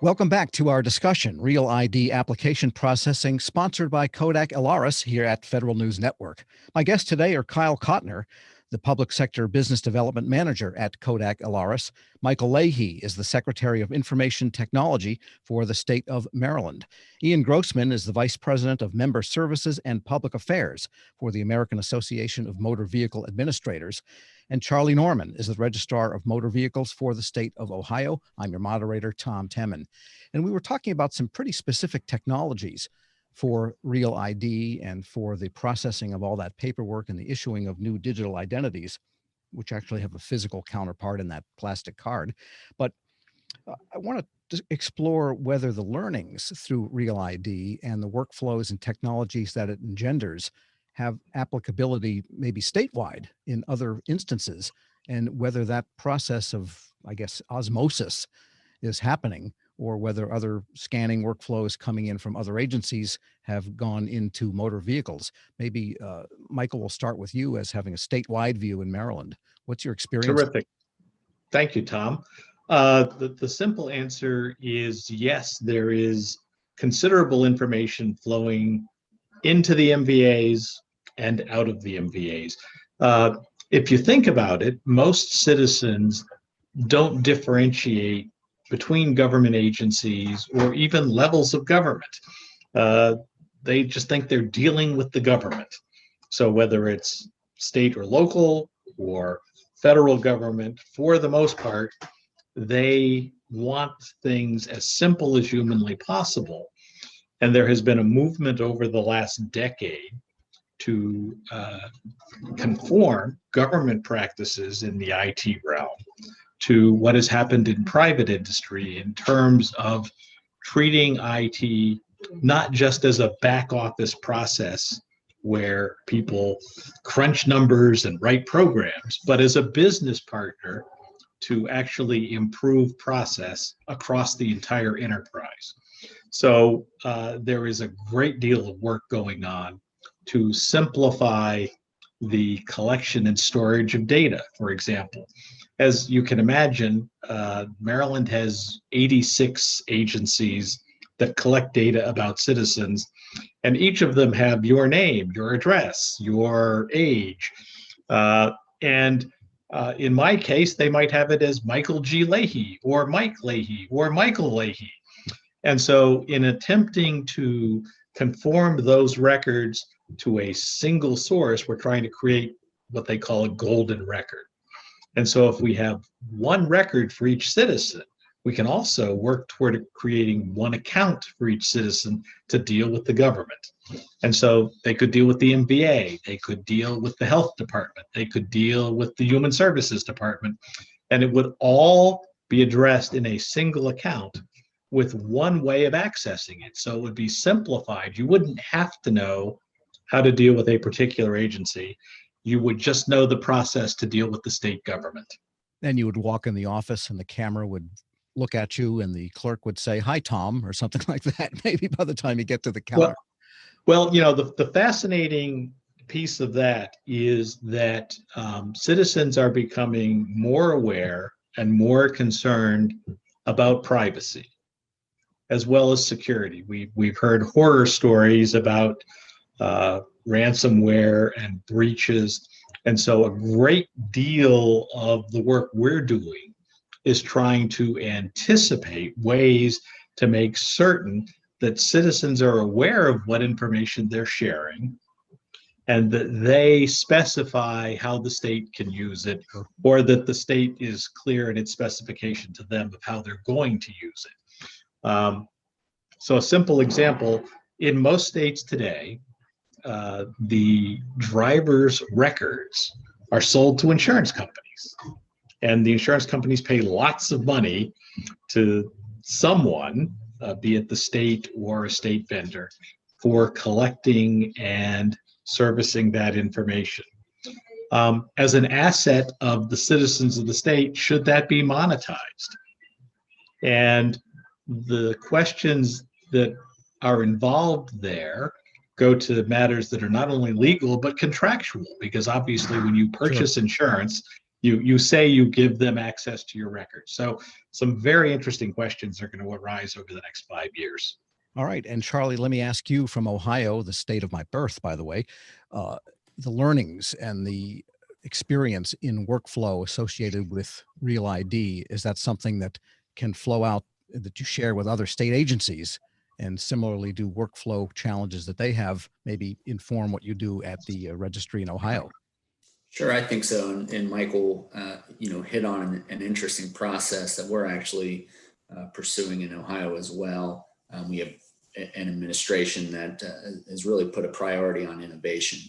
Welcome back to our discussion, Real ID Application Processing, sponsored by Kodak Alaris here at Federal News Network. My guests today are Kyle Kottner, the Public Sector Business Development Manager at Kodak Alaris. Michael Leahy is the Secretary of Information Technology for the state of Maryland. Ian Grossman is the Vice President of Member Services and Public Affairs for the American Association of Motor Vehicle Administrators. And Charlie Norman is the Registrar of Motor Vehicles for the state of Ohio. I'm your moderator, Tom Temin. And we were talking about some pretty specific technologies for Real ID and for the processing of all that paperwork and the issuing of new digital identities, which actually have a physical counterpart in that plastic card. But I want to explore whether the learnings through Real ID and the workflows and technologies that it engenders have applicability maybe statewide in other instances, and whether that process of, I guess, osmosis is happening, or whether other scanning workflows coming in from other agencies have gone into motor vehicles. Maybe, Michael, we'll start with you as having a statewide view in Maryland. What's your experience? Terrific. Thank you, Tom. The simple answer is yes, there is considerable information flowing into the MVAs and out of the MVAs. If you think about it, most citizens don't differentiate between government agencies or even levels of government. They just think they're dealing with the government. So whether it's state or local or federal government, for the most part, they want things as simple as humanly possible. And there has been a movement over the last decade to conform government practices in the IT realm to what has happened in private industry in terms of treating IT not just as a back office process where people crunch numbers and write programs, but as a business partner to actually improve process across the entire enterprise. So there is a great deal of work going on to simplify the collection and storage of data, for example. As you can imagine, Maryland has 86 agencies that collect data about citizens, and each of them have your name, your address, your age. In my case, they might have it as Michael G. Leahy or Mike Leahy or Michael Leahy. And so in attempting to conform those records to a single source, we're trying to create what they call a golden record. And so if we have one record for each citizen, we can also work toward creating one account for each citizen to deal with the government. And so they could deal with the MVA, they could deal with the health department, they could deal with the human services department, and it would all be addressed in a single account with one way of accessing it. So it would be simplified. You wouldn't have to know how to deal with a particular agency. You would just know the process to deal with the state government. Then you would walk in the office and the camera would look at you and the clerk would say, "Hi, Tom," or something like that, maybe by the time you get to the counter. Well, you know, the fascinating piece of that is that citizens are becoming more aware and more concerned about privacy, as well as security. We've heard horror stories about ransomware and breaches. And so a great deal of the work we're doing is trying to anticipate ways to make certain that citizens are aware of what information they're sharing and that they specify how the state can use it, or that the state is clear in its specification to them of how they're going to use it. So a simple example, in most states today, the driver's records are sold to insurance companies, and the insurance companies pay lots of money to someone, be it the state or a state vendor, for collecting and servicing that information. As an asset of the citizens of the state, should that be monetized? And the questions that are involved there go to matters that are not only legal, but contractual, because obviously when you purchase insurance, You say you give them access to your records. So some very interesting questions are going to arise over the next 5 years. All right. And Charlie, let me ask you from Ohio, the state of my birth, by the way, uh, the learnings and the experience in workflow associated with Real ID, is that something that can flow out that you share with other state agencies? And similarly, do workflow challenges that they have maybe inform what you do at the registry in Ohio? Sure, I think so. And Michael, hit on an interesting process that we're actually pursuing in Ohio as well. We have an administration that has really put a priority on innovation.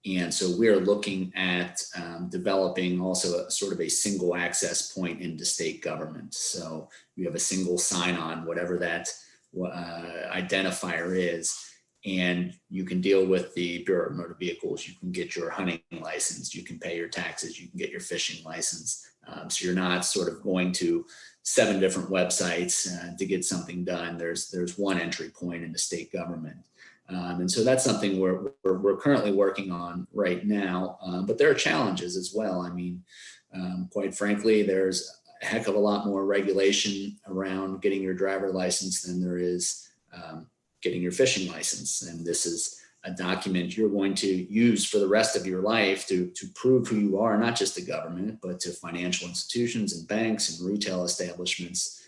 And so we're looking at developing also a sort of a single access point into state government. So you have a single sign-on, whatever that identifier is, and you can deal with the Bureau of Motor Vehicles. You can get your hunting license, you can pay your taxes, you can get your fishing license. So you're not sort of going to 7 different websites to get something done. There's one entry point in the state government. And so that's something we're currently working on right now. But there are challenges as well. I mean, quite frankly, there's a heck of a lot more regulation around getting your driver license than there is getting your fishing license. And this is a document you're going to use for the rest of your life to prove who you are, not just to government, but to financial institutions and banks and retail establishments.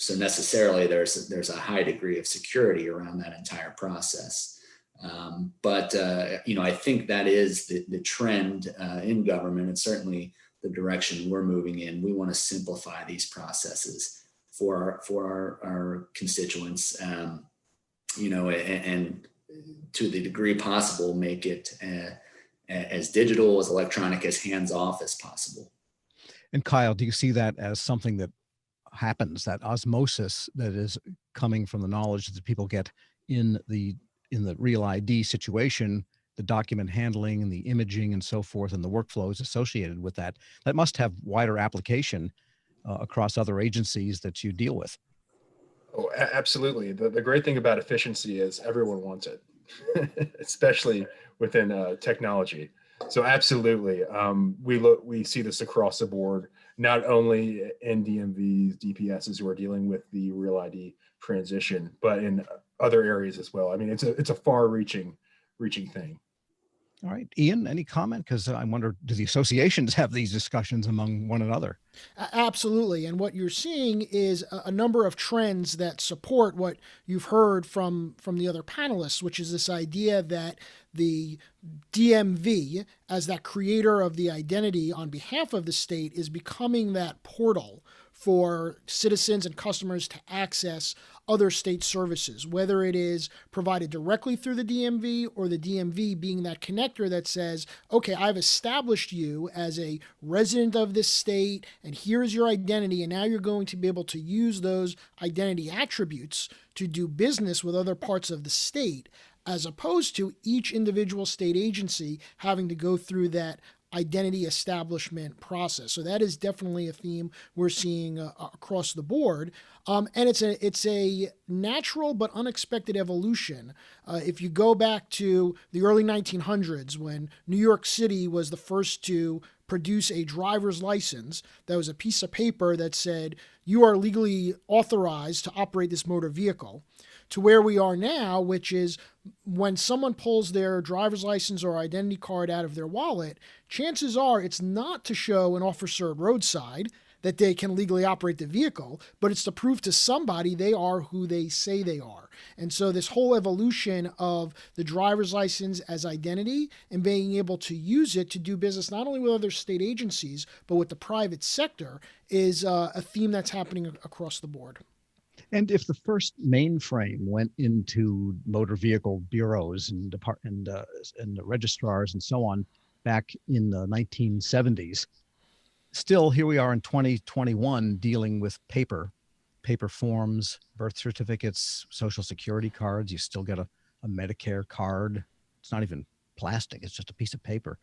So necessarily there's a high degree of security around that entire process. I think that is the trend in government. It's certainly the direction we're moving in. We want to simplify these processes for our constituents, and to the degree possible, make it as digital, as electronic, as hands-off as possible. And Kyle, do you see that as something that happens, that osmosis that is coming from the knowledge that people get in the Real ID situation, the document handling and the imaging and so forth, and the workflows associated with that must have wider application across other agencies that you deal with? Oh, absolutely. The great thing about efficiency is everyone wants it, especially within technology. So absolutely, we see this across the board, not only in DMVs, DPSs who are dealing with the Real ID transition, but in other areas as well. I mean, it's a far-reaching thing. All right, Ian, any comment? Because I wonder, do the associations have these discussions among one another? Absolutely. And what you're seeing is a number of trends that support what you've heard from the other panelists, which is this idea that the DMV, as that creator of the identity on behalf of the state, is becoming that portal for citizens and customers to access other state services, whether it is provided directly through the DMV or the DMV being that connector that says, okay, I've established you as a resident of this state, and here's your identity, and now you're going to be able to use those identity attributes to do business with other parts of the state, as opposed to each individual state agency having to go through that identity establishment process. So that is definitely a theme we're seeing across the board. And it's a natural but unexpected evolution. If you go back to the early 1900s, when New York City was the first to produce a driver's license, that was a piece of paper that said, you are legally authorized to operate this motor vehicle, to where we are now, which is when someone pulls their driver's license or identity card out of their wallet, chances are it's not to show an officer at roadside that they can legally operate the vehicle, but it's to prove to somebody they are who they say they are. And so this whole evolution of the driver's license as identity and being able to use it to do business not only with other state agencies, but with the private sector is a theme that's happening across the board. And if the first mainframe went into motor vehicle bureaus and the registrars and so on back in the 1970s, still here we are in 2021 dealing with paper forms, birth certificates, social security cards. You still get a Medicare card. It's not even plastic. It's just a piece of paper.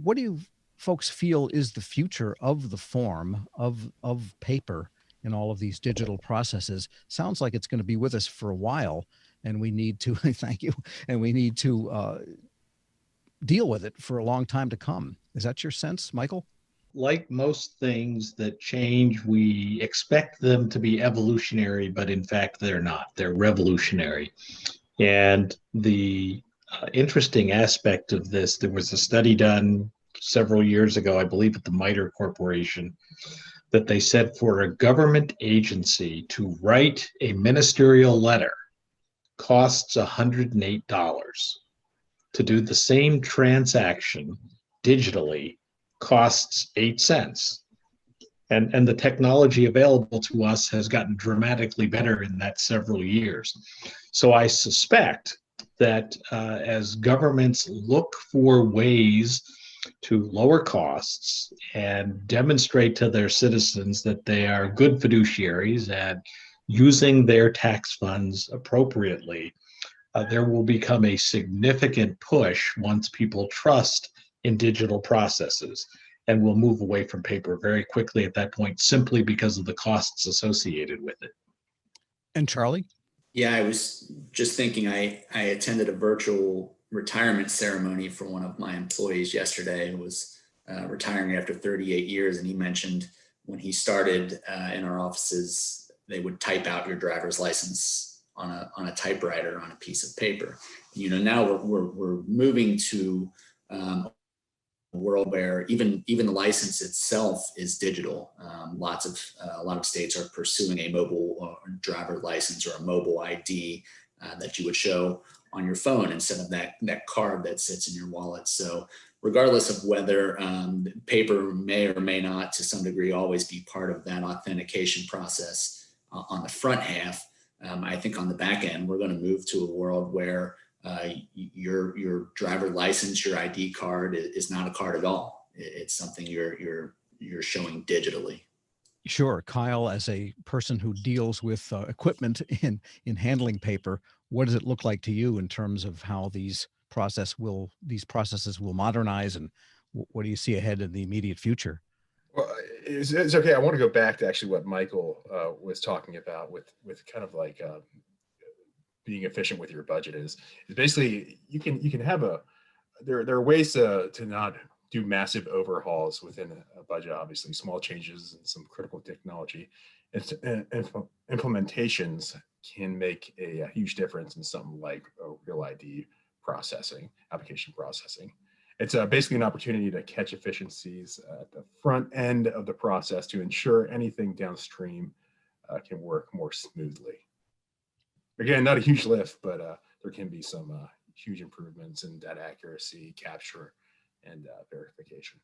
What do you folks feel is the future of the form of paper in all of these digital processes? Sounds like it's going to be with us for a while, and we need to thank you, and we need to deal with it for a long time to come. Is that your sense, Michael? Like most things that change, we expect them to be evolutionary, but in fact, they're not. They're revolutionary. And the interesting aspect of this, there was a study done several years ago, I believe at the MITRE Corporation, that they said for a government agency to write a ministerial letter costs $108. To do the same transaction digitally costs 8 cents. And the technology available to us has gotten dramatically better in that several years. So I suspect that as governments look for ways to lower costs and demonstrate to their citizens that they are good fiduciaries and using their tax funds appropriately, there will become a significant push once people trust in digital processes, and will move away from paper very quickly at that point, simply because of the costs associated with it. And Charlie? Yeah, I was just thinking, I attended a virtual retirement ceremony for one of my employees yesterday, who was retiring after 38 years. And he mentioned when he started in our offices, they would type out your driver's license on a typewriter on a piece of paper. Now we're moving to a world where even the license itself is digital. A lot of states are pursuing a mobile driver license or a mobile ID that you would show on your phone instead of that card that sits in your wallet. So regardless of whether paper may or may not, to some degree, always be part of that authentication process on the front half, I think on the back end, we're going to move to a world where your driver license, your ID card is not a card at all. It's something you're showing digitally. Sure. Kyle, as a person who deals with equipment in handling paper, what does it look like to you in terms of how these processes will modernize, and what do you see ahead in the immediate future? Well, it's okay. I want to go back to actually what Michael was talking about with kind of like being efficient with your budget is basically you can have there are ways to not do massive overhauls within a budget. Obviously, small changes and some critical technology and implementations can make a huge difference in something like a real ID application processing. It's basically an opportunity to catch efficiencies at the front end of the process to ensure anything downstream can work more smoothly. Again, not a huge lift, but there can be some huge improvements in data accuracy, capture, and verification.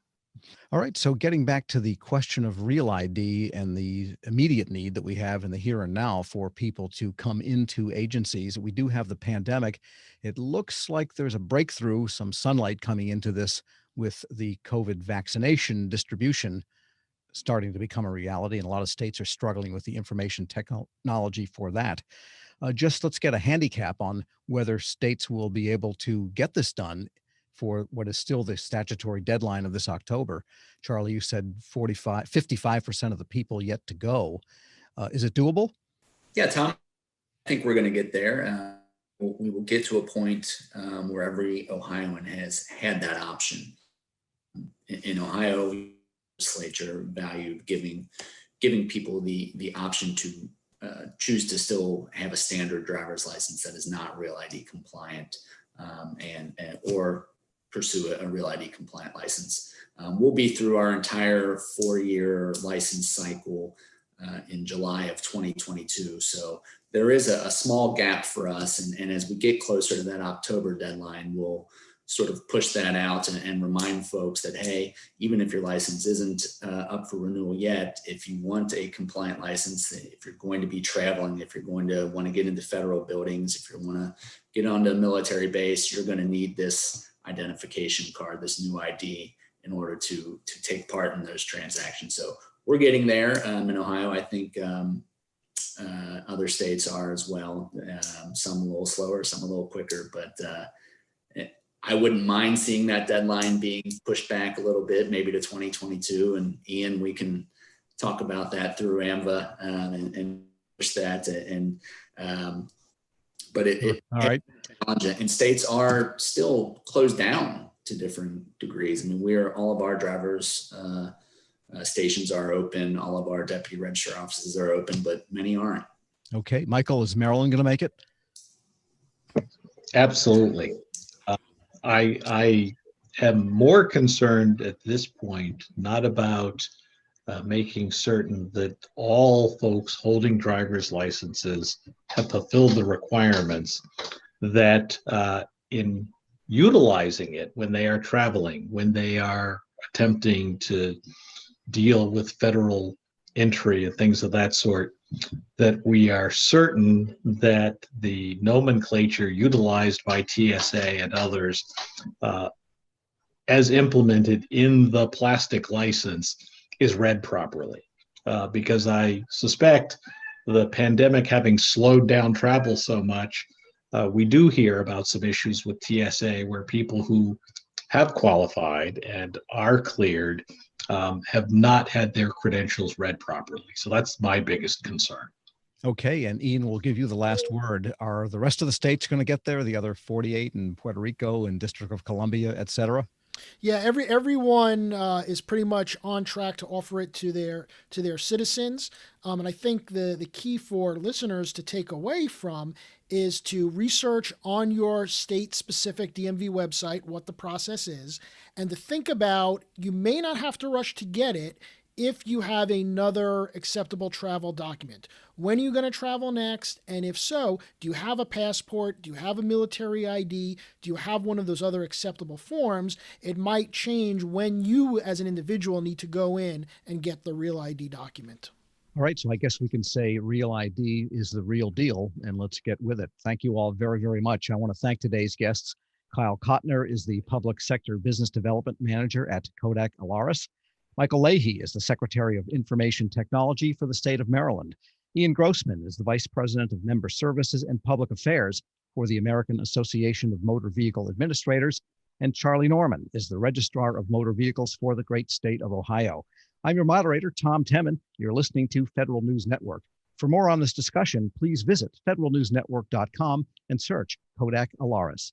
All right. So getting back to the question of real ID and the immediate need that we have in the here and now for people to come into agencies, we do have the pandemic. It looks like there's a breakthrough, some sunlight coming into this with the COVID vaccination distribution starting to become a reality. And a lot of states are struggling with the information technology for that. Just let's get a handicap on whether states will be able to get this done for what is still the statutory deadline of this October. Charlie, you said 55% of the people yet to go. Is it doable? Yeah, Tom, I think we're going to get there. We will get to a point where every Ohioan has had that option. In Ohio, the legislature valued giving people the option to choose to still have a standard driver's license that is not Real ID compliant, or pursue a Real ID compliant license. We'll be through our entire 4-year license cycle in July of 2022. So there is a small gap for us. And as we get closer to that October deadline, we'll sort of push that out and remind folks that, hey, even if your license isn't up for renewal yet, if you want a compliant license, if you're going to be traveling, if you're going to want to get into federal buildings, if you want to get onto a military base, you're going to need this identification card, this new ID, in order to take part in those transactions. So we're getting there in Ohio. I think other states are as well. Some a little slower, some a little quicker, but I wouldn't mind seeing that deadline being pushed back a little bit, maybe to 2022. And Ian, we can talk about that through AMVA and push that. But all right. And states are still closed down to different degrees. I mean, all of our drivers stations are open, all of our deputy registrar offices are open, but many aren't. Okay, Michael, is Maryland going to make it? Absolutely. I am more concerned at this point, not about making certain that all folks holding driver's licenses have fulfilled the requirements, that in utilizing it when they are traveling, when they are attempting to deal with federal entry and things of that sort, that we are certain that the nomenclature utilized by TSA and others as implemented in the plastic license is read properly. Because I suspect the pandemic having slowed down travel so much, we do hear about some issues with TSA where people who have qualified and are cleared have not had their credentials read properly. So that's my biggest concern. Okay, and Ian will give you the last word. Are the rest of the states going to get there? The other 48 and Puerto Rico and District of Columbia, et cetera? Yeah, everyone is pretty much on track to offer it to their citizens, and I think the key for listeners to take away from is to research on your state-specific DMV website what the process is, and to think about, you may not have to rush to get it if you have another acceptable travel document. When are you going to travel next? And if so, do you have a passport? Do you have a military ID? Do you have one of those other acceptable forms? It might change when you as an individual need to go in and get the real ID document. All right, so I guess we can say real ID is the real deal, and let's get with it. Thank you all very, very much. I want to thank today's guests. Kyle Kottner is the Public Sector Business Development Manager at Kodak Alaris. Michael Leahy is the Secretary of Information Technology for the state of Maryland. Ian Grossman is the Vice President of Member Services and Public Affairs for the American Association of Motor Vehicle Administrators. And Charlie Norman is the Registrar of Motor Vehicles for the great state of Ohio. I'm your moderator, Tom Temin. You're listening to Federal News Network. For more on this discussion, please visit federalnewsnetwork.com and search Kodak Alaris.